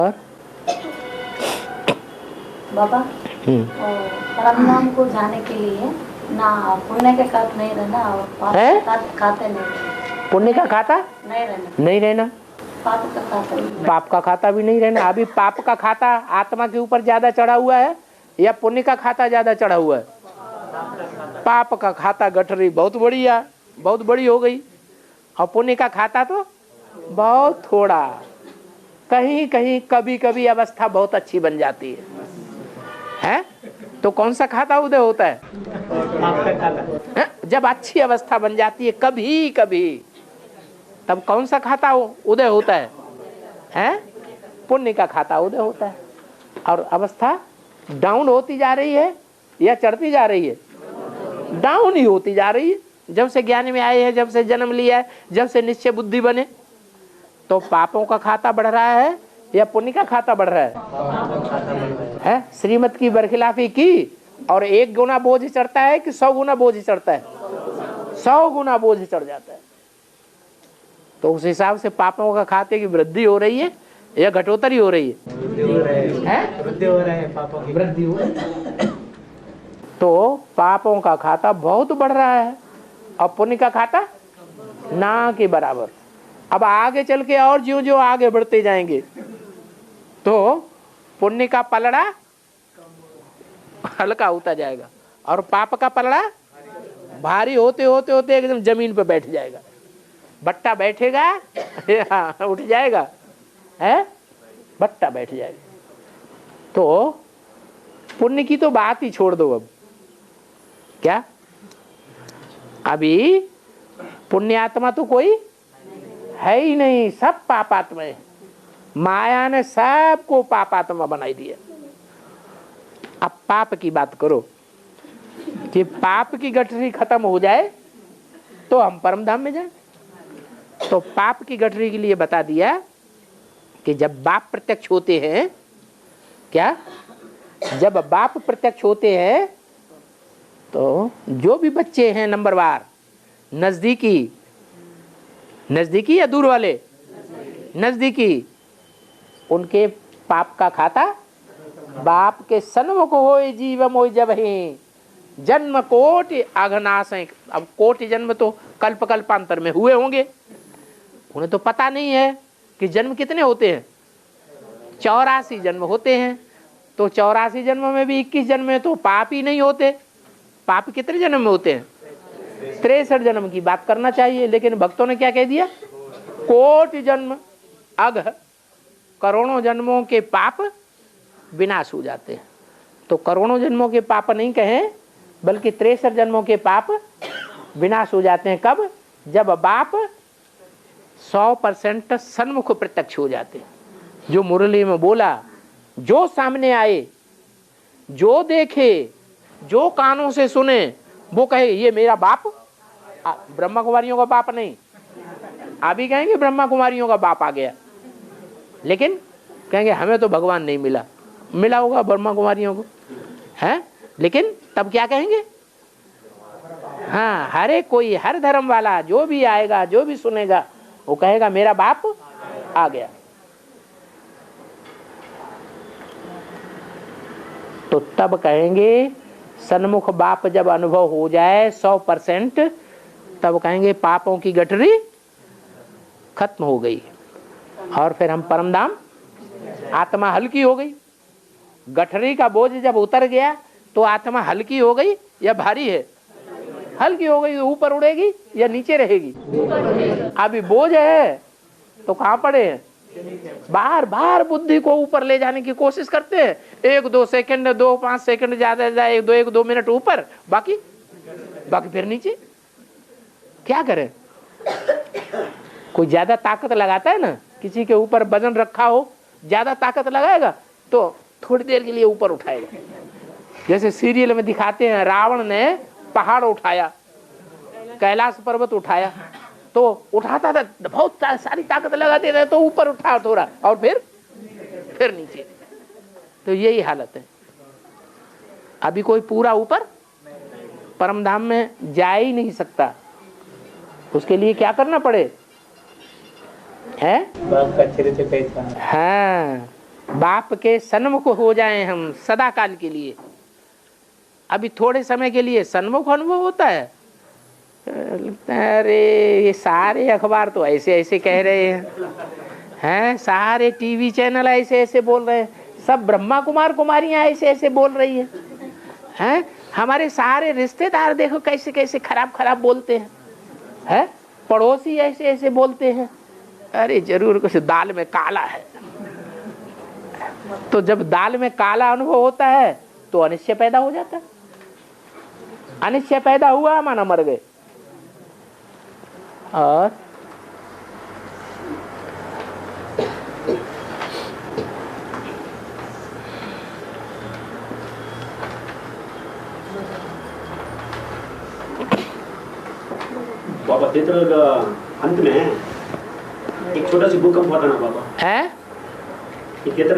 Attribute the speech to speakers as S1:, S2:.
S1: और
S2: बाबा परमधाम को जाने के लिए ना पुण्य का खाते नहीं रहना और पाप का खाते नहीं।
S1: पुण्य का खाता नहीं रहना,
S2: पाप का खाता
S1: भी नहीं रहना। अभी पाप का खाता आत्मा के ऊपर ज्यादा चढ़ा हुआ है या पुण्य का खाता ज्यादा चढ़ा हुआ है? पाप का खाता गठरी बहुत बढ़िया, बहुत बड़ी हो गई, और पुण्य का खाता तो बहुत थोड़ा। कहीं कहीं कभी कभी अवस्था बहुत अच्छी बन जाती है? तो कौन सा खाता उदय होता है? जब अच्छी अवस्था बन जाती है कभी कभी, तब कौन सा खाता उदय होता है? पुण्य का खाता उदय होता है। और अवस्था डाउन होती जा रही है या चढ़ती जा रही है? डाउन ही होती जा रही है। जब से ज्ञान में आए हैं, जब से जन्म लिया है, जब से निश्चय बुद्धि बने, तो पापों का खाता बढ़ रहा है या पुण्य का खाता बढ़ रहा है? श्रीमत की बरखिलाफी की और 1 गुना बोझ चढ़ता है कि 100 गुना बोझ चढ़ता है? 100 गुना बोझ चढ़ जाता है। तो उस हिसाब से पापों का खाते की वृद्धि हो रही है या घटोतरी हो रही है? वृद्धि हो रहा है, पापों की वृद्धि हो रही है। तो पापों का खाता बहुत बढ़ रहा है और पुण्य का खाता ना के बराबर। अब आगे चल के और ज्यों ज्यों आगे बढ़ते जाएंगे तो पुण्य का पलड़ा हल्का होता जाएगा और पाप का पलड़ा भारी होते होते होते एकदम जमीन पर बैठ जाएगा। बट्टा बैठेगा उठ जाएगा, बट्टा बैठ जाएगा। तो पुण्य की तो बात ही छोड़ दो। अब क्या अभी पुण्यात्मा तो कोई है ही नहीं, सब पापात्मा है। माया ने सबको पापात्मा बनाई दिया। अब पाप की बात करो कि पाप की गठरी खत्म हो जाए तो हम परम धाम में जाए। तो पाप की गठरी के लिए बता दिया कि जब बाप प्रत्यक्ष होते हैं, क्या जब बाप प्रत्यक्ष होते हैं तो जो भी बच्चे हैं नंबरवार, नजदीकी या दूर वाले? नजदीकी, उनके पाप का खाता बाप के सन्मुख होय जीव मोय जब ही जन्म कोटि अघनाश। अब कोटि जन्म तो कल्प कल्पांतर में हुए होंगे, उन्हें तो पता नहीं है कि जन्म कितने होते हैं। 84 जन्म होते हैं। तो 84 जन्म में भी 21 जन्म में तो पाप ही नहीं होते। पाप कितने जन्म में होते हैं? 63 जन्म की बात करना चाहिए, लेकिन भक्तों ने क्या कह दिया? कोटि जन्म अघ, करोड़ों जन्मों के पाप विनाश हो जाते हैं। तो करोड़ों जन्मों के पाप नहीं कहें, बल्कि 63 जन्मों के पाप विनाश हो जाते हैं। कब? जब बाप 100% सन्मुख प्रत्यक्ष हो जाते हैं। जो मुरली में बोला, जो सामने आए, जो देखे, जो कानों से सुने, वो कहे ये मेरा बाप। ब्रह्मा कुमारियों का बाप नहीं, अभी कहेंगे ब्रह्मा कुमारियों का बाप आ गया, लेकिन कहेंगे हमें तो भगवान नहीं मिला। मिला होगा ब्रह्मा कुमारियों को, है? लेकिन तब क्या कहेंगे? हाँ, हर एक कोई, हर धर्म वाला जो भी आएगा, जो भी सुनेगा, वो कहेगा मेरा बाप आ गया। तो तब कहेंगे सन्मुख बाप जब अनुभव हो जाए 100%, तब कहेंगे पापों की गठरी खत्म हो गई और फिर हम परमधाम, आत्मा हल्की हो गई। गठरी का बोझ जब उतर गया तो आत्मा हल्की हो गई या भारी है? हल्की हो गई। ऊपर उड़ेगी या नीचे रहेगी? अभी बोझ है तो कहाँ पड़े हैं? बार बार बुद्धि को ऊपर ले जाने की कोशिश करते हैं। 1-2 सेकंड, 2-5 सेकंड ज्यादा जाए, 1-2 मिनट ऊपर, बाकी फिर नीचे। क्या करें? कोई ज्यादा ताकत लगाता है ना, किसी के ऊपर वजन रखा हो, ज्यादा ताकत लगाएगा तो थोड़ी देर के लिए ऊपर उठाएगा। जैसे सीरियल में दिखाते हैं, रावण ने पहाड़ उठाया, कैलाश पर्वत उठाया, तो उठाता था, बहुत सारी ताकत लगाते थे, तो ऊपर उठा थोड़ा और फिर नीचे। तो यही हालत है। अभी कोई पूरा ऊपर परमधाम में जा ही नहीं सकता। उसके लिए क्या करना पड़े? है? हाँ, बाप के सन्मुख हो जाएं हम सदा काल के लिए। अभी थोड़े समय के लिए सन्मुख अनुभव होता है, लगता है अरे ये सारे अखबार तो ऐसे ऐसे कह रहे हैं, सारे टीवी चैनल ऐसे ऐसे बोल रहे हैं, सब ब्रह्मा कुमार कुमारियां ऐसे ऐसे बोल रही हैं, हमारे सारे रिश्तेदार देखो कैसे कैसे खराब खराब बोलते हैं, पड़ोसी ऐसे ऐसे बोलते हैं। अरे जरूर कुछ दाल में काला है। तो जब दाल में काला अनुभव होता है तो अनिश्चय पैदा हो जाता है। अनिश्चय पैदा हुआ माना मर गए। और
S3: बाबा तेतर का अंत में एक छोटा सी भूकंप होता ना बाबा,
S1: है
S3: ये तेतर